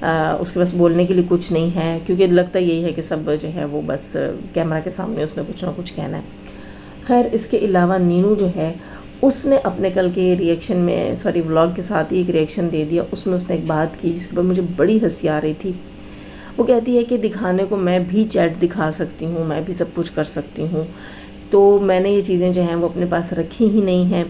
اس کے پاس بولنے کے لیے کچھ نہیں ہے، کیونکہ لگتا یہی ہے کہ سب جو ہے وہ بس کیمرہ کے سامنے اس نے کچھ نہ کچھ کہنا ہے۔ خیر اس کے علاوہ نینو جو ہے اس نے اپنے کل کے ریئیکشن میں ولاگ کے ساتھ ہی ایک ریئیکشن دے دیا، اس میں اس نے ایک بات کی جس کے بعد مجھے بڑی ہنسی آ رہی تھی۔ وہ کہتی ہے کہ دکھانے کو میں بھی چیٹ دکھا سکتی ہوں، میں بھی سب کچھ کر سکتی ہوں، تو میں نے یہ چیزیں جو ہیں وہ اپنے پاس رکھی ہی نہیں ہیں،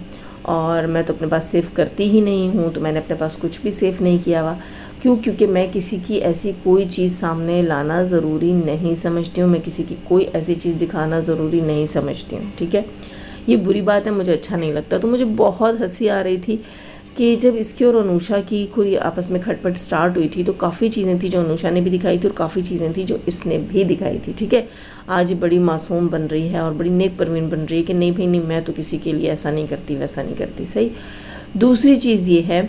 اور میں تو اپنے پاس سیو کرتی ہی نہیں ہوں، تو میں نے اپنے پاس کچھ بھی سیو نہیں کیا ہوا۔ کیونکہ میں کسی کی ایسی کوئی چیز سامنے لانا ضروری نہیں سمجھتی ہوں، میں کسی کی کوئی ایسی چیز دکھانا ضروری نہیں سمجھتی ہوں، ٹھیک ہے۔ یہ بری بات ہے، مجھے اچھا نہیں لگتا۔ تو مجھے بہت ہنسی آ رہی تھی کہ جب اس کی اور انوشا کی کوئی آپس میں کھٹ پٹ سٹارٹ ہوئی تھی، تو کافی چیزیں تھیں جو انوشا نے بھی دکھائی تھی اور کافی چیزیں تھیں جو اس نے بھی دکھائی تھی، ٹھیک ہے۔ آج بڑی معصوم بن رہی ہے اور بڑی نیک پروین بن رہی ہے کہ نہیں بھائی نہیں، میں تو کسی کے لیے ایسا نہیں کرتی ویسا نہیں کرتی، صحیح۔ دوسری چیز یہ ہے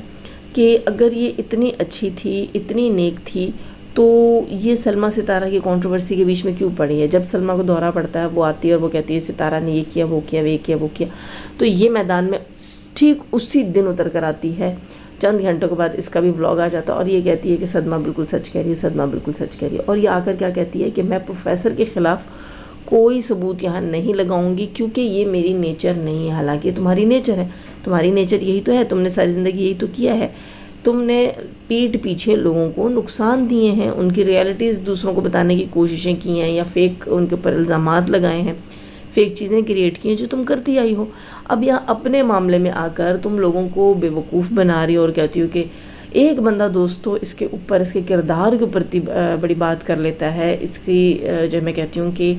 کہ اگر یہ اتنی اچھی تھی، اتنی نیک تھی، تو یہ سلمیٰ ستارہ کی کنٹروورسی کے بیچ میں کیوں پڑی ہے؟ جب سلمیٰ کو دورہ پڑتا ہے وہ آتی ہے اور وہ کہتی ہے ستارہ نے یہ کیا وہ کیا وہ کیا وہ کیا، تو یہ میدان میں ٹھیک اسی دن اتر کر آتی ہے، چند گھنٹوں کے بعد اس کا بھی ولاگ آ جاتا ہے، اور یہ کہتی ہے کہ صدمہ بالکل سچ کہہ رہی ہے، صدمہ بالکل سچ کہہ رہی ہے، اور یہ آ کر کیا کہتی ہے کہ میں پروفیسر کے خلاف کوئی ثبوت یہاں نہیں لگاؤں گی کیونکہ یہ میری نیچر نہیں ہے۔ حالانکہ تمہاری نیچر ہے، تمہاری نیچر یہی تو ہے، تم نے ساری زندگی یہی تو کیا ہے، تم نے پیٹھ پیچھے لوگوں کو نقصان دیے ہیں، ان کی ریالٹیز دوسروں کو بتانے کی کوششیں کی ہیں، یا فیک ان کے اوپر الزامات لگائے ہیں، فیک چیزیں کریٹ کی ہیں جو تم کرتی آئی ہو۔ اب یہاں اپنے معاملے میں آ کر تم لوگوں کو بے وقوف بنا رہی ہو اور کہتی ہو کہ ایک بندہ دوستو اس کے اوپر، اس کے کردار کے اوپر بڑی بات کر لیتا ہے، اس کی جو میں کہتی ہوں کہ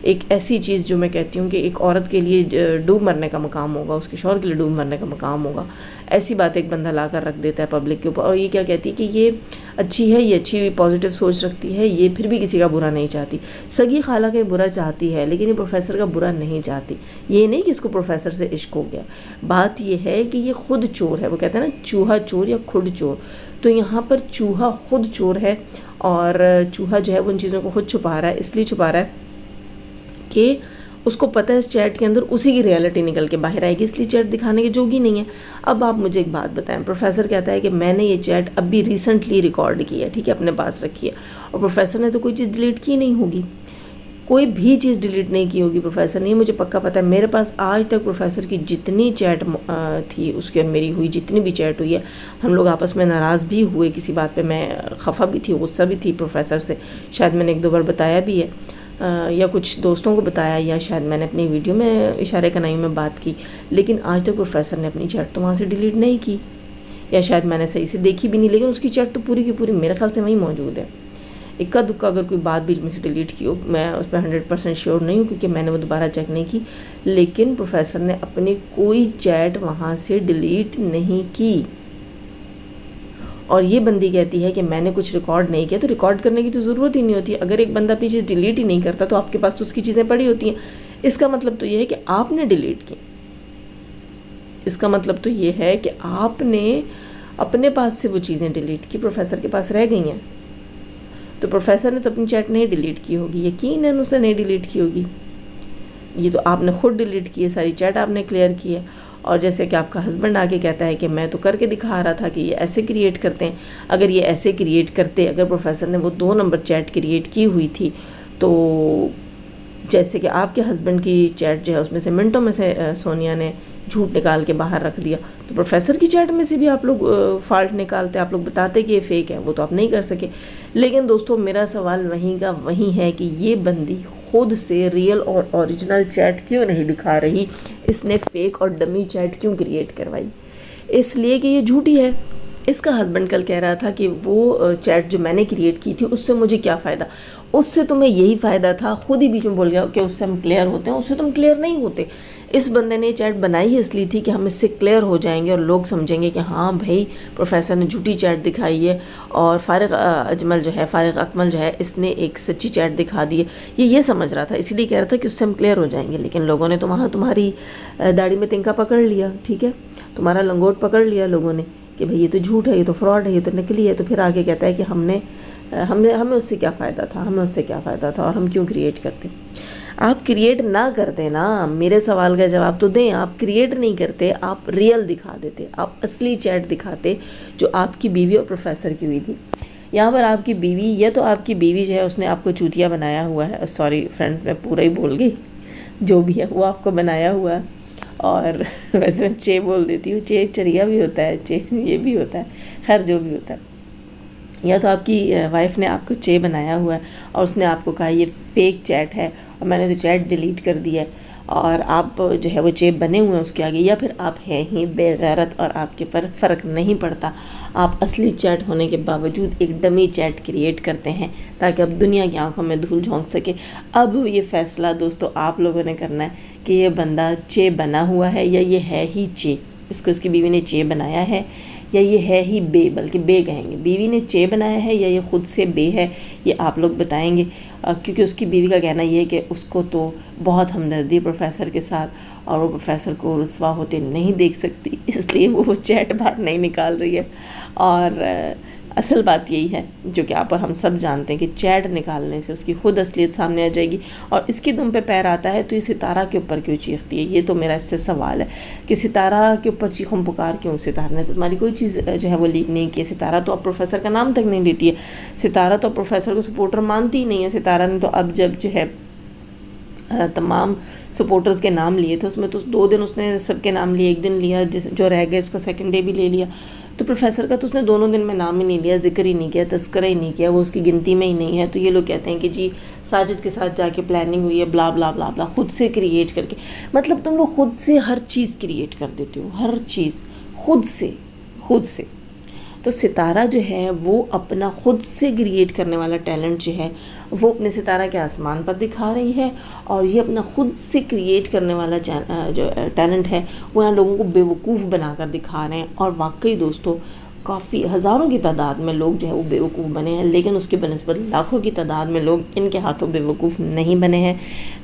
ایک ایسی چیز جو میں کہتی ہوں کہ ایک عورت کے لیے ڈوب مرنے کا مقام ہوگا، اس کے شوہر کے لیے ڈوب مرنے کا مقام ہوگا، ایسی بات ایک بندہ لا کر رکھ دیتا ہے پبلک کے اوپر، اور یہ کیا کہتی ہے کہ یہ اچھی ہے، یہ اچھی پازیٹیو سوچ رکھتی ہے، یہ پھر بھی کسی کا برا نہیں چاہتی، سگی خالہ کا برا چاہتی ہے لیکن یہ پروفیسر کا برا نہیں چاہتی۔ یہ نہیں کہ اس کو پروفیسر سے عشق ہو گیا، بات یہ ہے کہ یہ خود چور ہے، وہ کہتے ہیں نا چوہا چور یا کھڈ چور، تو یہاں پر چوہا خود چور ہے، اور چوہا جو ہے وہ ان چیزوں کو خود چھپا رہا ہے، اس لیے چھپا رہا ہے کہ اس کو پتہ ہے اس چیٹ کے اندر اسی کی ریالٹی نکل کے باہر آئے گی، اس لیے چیٹ دکھانے کے جوگی نہیں ہے۔ اب آپ مجھے ایک بات بتائیں، پروفیسر کہتا ہے کہ میں نے یہ چیٹ ابھی ریسنٹلی ریکارڈ کی ہے، ٹھیک ہے، اپنے پاس رکھی ہے، اور پروفیسر نے تو کوئی چیز ڈیلیٹ کی نہیں ہوگی، کوئی بھی چیز ڈیلیٹ نہیں کی ہوگی پروفیسر نے، مجھے پکا پتہ ہے۔ میرے پاس آج تک پروفیسر کی جتنی چیٹ تھی اس کے میری ہوئی جتنی بھی چیٹ ہوئی ہے، ہم لوگ آپس میں ناراض بھی ہوئے کسی بات پہ، میں خفا بھی تھی، غصہ بھی تھی پروفیسر سے، شاید میں نے ایک دو بار بتایا بھی ہے، یا کچھ دوستوں کو بتایا، یا شاید میں نے اپنی ویڈیو میں اشارے کنائی میں بات کی، لیکن آج تک پروفیسر نے اپنی چیٹ تو وہاں سے ڈیلیٹ نہیں کی، یا شاید میں نے صحیح سے دیکھی بھی نہیں، لیکن اس کی چیٹ تو پوری کی پوری میرے خیال سے وہیں موجود ہے۔ اکا دکا اگر کوئی بات بیچ میں سے ڈیلیٹ کی ہو، میں اس پہ 100% شیور نہیں ہوں کیونکہ میں نے وہ دوبارہ چیک نہیں کی، لیکن پروفیسر نے اپنی کوئی چیٹ وہاں سے ڈیلیٹ نہیں کی۔ اور یہ بندی کہتی ہے کہ میں نے کچھ ریکارڈ نہیں کیا، تو ریکارڈ کرنے کی تو ضرورت ہی نہیں ہوتی، اگر ایک بندہ اپنی چیز ڈیلیٹ ہی نہیں کرتا تو آپ کے پاس تو اس کی چیزیں پڑی ہوتی ہیں، اس کا مطلب تو یہ ہے کہ آپ نے ڈیلیٹ کی، اس کا مطلب تو یہ ہے کہ آپ نے اپنے پاس سے وہ چیزیں ڈیلیٹ کی، پروفیسر کے پاس رہ گئی ہیں، تو پروفیسر نے تو اپنی چیٹ نہیں ڈیلیٹ کی ہوگی، یقیناً اس نے نہیں ڈیلیٹ کی ہوگی، یہ تو آپ نے خود ڈیلیٹ کی ہے، ساری چیٹ آپ نے کلیئر کی ہے۔ اور جیسے کہ آپ کا ہسبینڈ آگے کہتا ہے کہ میں تو کر کے دکھا رہا تھا کہ یہ ایسے کریٹ کرتے ہیں، اگر یہ ایسے کریٹ کرتے، اگر پروفیسر نے وہ 2 نمبر چیٹ کریٹ کی ہوئی تھی، تو جیسے کہ آپ کے ہسبینڈ کی چیٹ جو ہے اس میں سے منٹوں میں سے سونیا نے جھوٹ نکال کے باہر رکھ دیا، تو پروفیسر کی چیٹ میں سے بھی آپ لوگ فالٹ نکالتے، آپ لوگ بتاتے کہ یہ فیک ہے، وہ تو آپ نہیں کر سکے۔ لیکن دوستو میرا سوال وہیں کا وہیں ہے کہ یہ بندی خود سے ریئل اور اوریجنل چیٹ کیوں نہیں دکھا رہی، اس نے فیک اور ڈمی چیٹ کیوں کریٹ کروائی؟ اس لیے کہ یہ جھوٹی ہے۔ اس کا ہسبینڈ کل کہہ رہا تھا کہ وہ چیٹ جو میں نے کریٹ کی تھی اس سے مجھے کیا فائدہ، اس سے تمہیں یہی فائدہ تھا، خود ہی بیچ میں بول گیا کہ اس سے ہم کلیئر ہوتے ہیں، اس سے تم کلیئر نہیں ہوتے۔ اس بندے نے چیٹ بنائی ہی اس لیے تھی کہ ہم اس سے کلیئر ہو جائیں گے اور لوگ سمجھیں گے کہ ہاں بھائی پروفیسر نے جھوٹی چیٹ دکھائی ہے، اور فارغ اکمل جو ہے اس نے ایک سچی چیٹ دکھا دی ہے، یہ سمجھ رہا تھا، اس لیے کہہ رہا تھا کہ اس سے ہم کلیئر ہو جائیں گے، لیکن لوگوں نے تو وہاں تمہاری داڑھی میں تنکا پکڑ لیا، ٹھیک ہے، تمہارا لنگوٹ پکڑ لیا لوگوں نے کہ بھئی یہ تو جھوٹ ہے، یہ تو فراڈ ہے، یہ تو نکلی ہے، تو پھر آگے کہتا ہے کہ ہمیں اس سے کیا فائدہ تھا، ہمیں اس سے کیا فائدہ تھا، اور ہم کیوں کریٹ کرتے۔ آپ کریٹ نہ کرتے نا، میرے سوال کا جواب تو دیں، آپ کریٹ نہیں کرتے، آپ ریئل دکھا دیتے، آپ اصلی چیٹ دکھاتے جو آپ کی بیوی اور پروفیسر کی ہوئی تھی۔ یہاں پر آپ کی بیوی یا تو آپ کی بیوی جو ہے اس نے آپ کو چوتیا بنایا ہوا ہے، سوری فرینڈز میں پورا ہی بول گئی، جو بھی ہے وہ آپ کو بنایا ہوا ہے، اور ویسے میں چے بول دیتی ہوں، چے چریا بھی ہوتا ہے، چے یہ بھی ہوتا ہے، خیر جو بھی ہوتا ہے، یا تو آپ کی وائف نے آپ کو چے بنایا ہوا ہے اور اس نے آپ کو کہا یہ فیک چیٹ ہے اور میں نے تو چیٹ ڈیلیٹ کر دیا ہے، اور آپ جو ہے وہ چیپ بنے ہوئے ہیں اس کے آگے، یا پھر آپ ہیں ہی بے غیرت اور آپ کے پر فرق نہیں پڑتا، آپ اصلی چیٹ ہونے کے باوجود ایک ڈمی چیٹ کریٹ کرتے ہیں تاکہ اب دنیا کی آنکھوں میں دھول جھونک سکے۔ اب یہ فیصلہ دوستو آپ لوگوں نے کرنا ہے کہ یہ بندہ چے بنا ہوا ہے یا یہ ہے ہی چے، اس کو اس کی بیوی نے چے بنایا ہے، یا یہ ہے ہی بے، بلکہ بے کہیں گے، بیوی نے چے بنایا ہے یا یہ خود سے بے ہے، یہ آپ لوگ بتائیں گے، کیونکہ اس کی بیوی کا کہنا یہ ہے کہ اس کو تو بہت ہمدردی پروفیسر کے ساتھ، اور وہ پروفیسر کو رسوا ہوتے نہیں دیکھ سکتی، اس لیے وہ چیٹ باہر نہیں نکال رہی ہے، اور اصل بات یہی ہے جو کہ آپ اور ہم سب جانتے ہیں کہ چیٹ نکالنے سے اس کی خود اصلیت سامنے آ جائے گی، اور اس کی دم پہ پیر آتا ہے تو یہ ستارہ کے اوپر کیوں چیختی ہے، یہ تو میرا اس سے سوال ہے کہ ستارہ کے اوپر چیخم پکار کیوں، ستارہ نے تو تمہاری کوئی چیز جو ہے وہ لیک نہیں کی، ستارہ تو اب پروفیسر کا نام تک نہیں لیتی ہے، ستارہ تو اب پروفیسر کو سپورٹر مانتی ہی نہیں ہے، ستارہ نے تو اب جب جو ہے تمام سپورٹرز کے نام لیے تھے، اس میں تو 2 دن اس نے سب کے نام لیے، 1 دن لیا جو رہ گئے اس کا 2nd ڈے بھی لے لیا، تو پروفیسر کا تو اس نے دونوں دن میں نام ہی نہیں لیا، ذکر ہی نہیں کیا، تذکرہ ہی نہیں کیا، وہ اس کی گنتی میں ہی نہیں ہے، تو یہ لوگ کہتے ہیں کہ جی ساجد کے ساتھ جا کے پلاننگ ہوئی ہے، بلا بلا بلا بلا، خود سے کریٹ کر کے، مطلب تم لوگ خود سے ہر چیز کریٹ کر دیتے ہو، ہر چیز خود سے۔ تو ستارہ جو ہے وہ اپنا خود سے کریٹ کرنے والا ٹیلنٹ جو ہے وہ اپنے ستارہ کے آسمان پر دکھا رہی ہے، اور یہ اپنا خود سے کریٹ کرنے والا جو ٹیلنٹ ہے وہ یہاں لوگوں کو بیوقوف بنا کر دکھا رہے ہیں، اور واقعی دوستو کافی ہزاروں کی تعداد میں لوگ جو ہے وہ بیوقوف بنے ہیں، لیکن اس کے بنسبت لاکھوں کی تعداد میں لوگ ان کے ہاتھوں بیوقوف نہیں بنے ہیں۔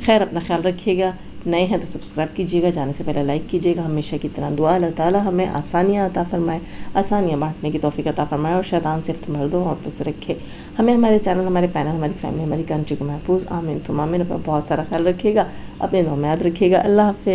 خیر اپنا خیال رکھیے گا، نئے ہیں تو سبسکرائب کیجیے گا، جانے سے پہلے لائک کیجیے گا، ہمیشہ کی طرح دعا اللہ تعالیٰ ہمیں آسانیاں عطا فرمائے، آسانیاں بانٹنے کی توفیق عطا فرمائے، اور شیطان سے مردوں عورتوں سے رکھے، ہمیں ہمارے چینل، ہمارے پینل، ہماری فیملی، ہماری کنٹری کو محفوظ، آمین ثم آمین۔ اپنا بہت سارا خیال رکھیے گا، اپنے دعاؤں میں یاد رکھیے گا، اللہ حافظ۔